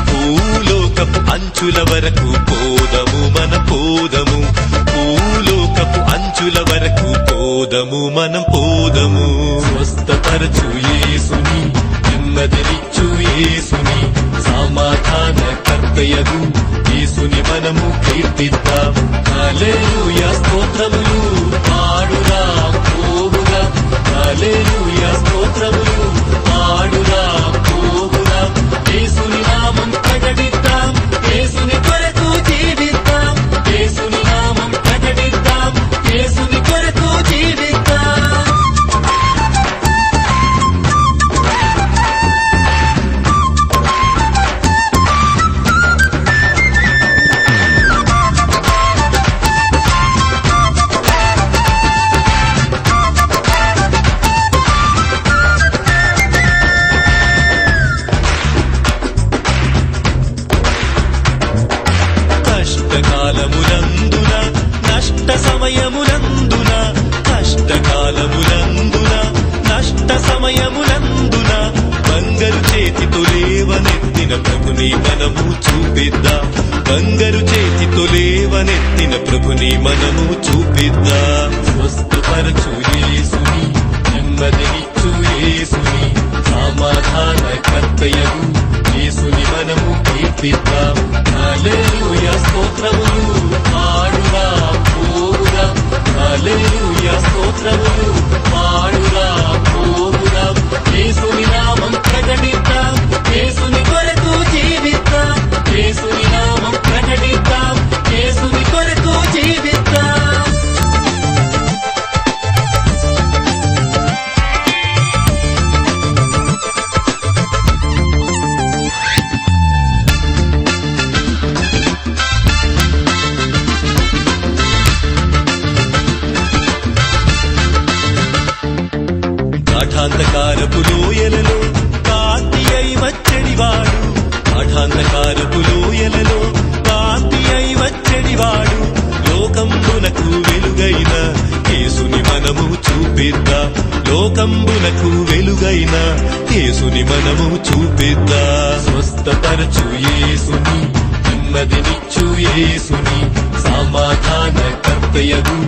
భూలోకపు అంచుల వరకు పోదము మనం పోదము, భూలోకపు అంచుల వరకు పోదము మనం పోదము. స్వస్థపరచు యేసుని, నెమ్మదినిచ్చు యేసుని, సమాధాన కర్తయగు యేసుని మనము కీర్తిద్దాం. హల్లెలూయా స్తోత్రములు పాడురా పోవురా, హల్లెలూయా స్తోత్రములు పాడురా పోవురా. యేసుని నామం ప్రకటిద్దాం, యేసుని కొరకు జీవిద్దాం, యేసుని నామం ప్రకటిద్దాం, యేసుని కొరకు జీవిద్దాం. కష్టకాలమునందున నష్ట సమయమునందున, కష్టకాలమునందున నష్ట సమయమునందున బంగారు చేతితో లేవనెత్తిన ప్రభుని మనము చూపిద్దాం, బంగారు చేతితో లేవనెత్తిన ప్రభుని మనము చూపిద్దాం. స్వస్థపరచు యేసుని, నెమ్మదినిచ్చు యేసుని, సమాధాన కర్తయగు యేసుని మనము కీర్తిద్దాం. హల్లెలూయా స్తోత్రములు పాడురా పోవురా, హల్లెలూయా స్తోత్రములు పాడురా పోవురా. యేసుని నామం ప్రకటిద్దాం, యేసుని కొరకు జీవిద్దాం, యేసుని నామం ప్రకటిద్దాం, యేసుని కొరకు జీవిద్దాం. గాఢాంధకారపు లోయలలో కాంతి అయి వచ్చెడివాడు, గాఢాంధకారపు లోయలలో కాంతి అయి వచ్చెడివాడు. లోకంబునకు వెలుగైన యేసుని మనము చూపిద్దాం, లోకంబునకు వెలుగైన యేసుని మనము చూపిద్దాం. స్వస్థపరచు యేసుని, నెమ్మదినిచ్చు యేసుని, సమాధాన కర్తయగు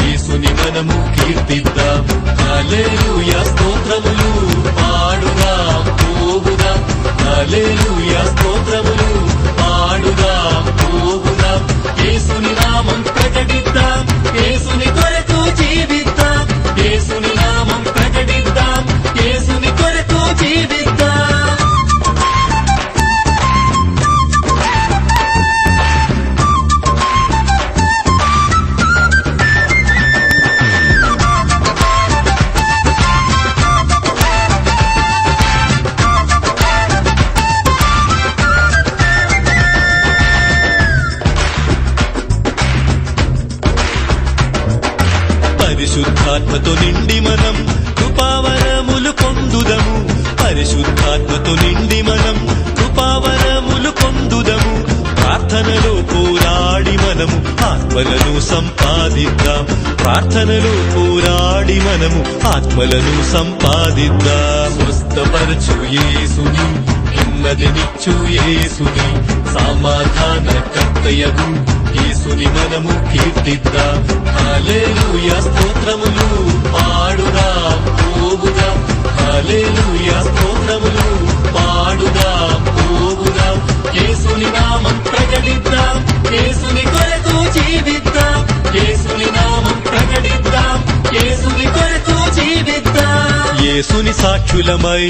యేసుని మనము కీర్తిద్దాం. హల్లెలూయా స్తోత్రములు పాడురా పోవురా, హల్లెలూయా స్తోత్రములు పాడురా పోవురా. యేసుని నామం ప్రకటిద్దాం, యేసుని కొరకు జీవిద్దాం, యేసుని నామం ప్రకటిద్దాం, యేసుని కొరకు జీవిద్దాం. పరిశుద్ధాత్మతో నిండి మనం కృపావరములు పొందుదము, పరిశుద్ధాత్మతో నిండి మనం కృపావరములు పొందుదము. ప్రార్థనలో పోరాడి మనము ఆత్మలను సంపాదిద్దాం, ప్రార్థనలో పోరాడి మనము ఆత్మలను సంపాదిద్దాం. స్వస్థపరచు యేసుని, నెమ్మదినిచ్చు యేసుని, సమాధాన కర్తయగు యేసుని మనము కీర్తిద్దాం. హల్లెలూయా స్తోత్రములు పాడురా పోవురా, హల్లెలూయా స్తోత్రములు పాడురా పోవురా. యేసుని నామం ప్రకటిద్దాం, యేసుని కొరకు జీవిద్దాం, యేసుని నామం ప్రకటిద్దాం, యేసుని కొరకు జీవిద్దాం. యేసుని సాక్షులమై,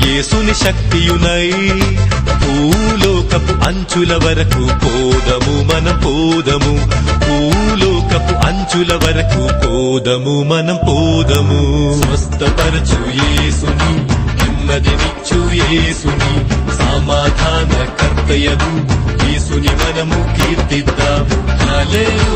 యేసుని శక్తియునై, భూలోకపు అంచుల వరకు పోదము మనం పోదము, భూలోకపు అంచుల వరకు పోదము మనం పోదము. స్వస్థపరచు యేసుని, నెమ్మదినిచ్చు యేసుని, సమాధాన కర్తయగు యేసుని మనము కీర్తిద్దాం. హల్లెలూయా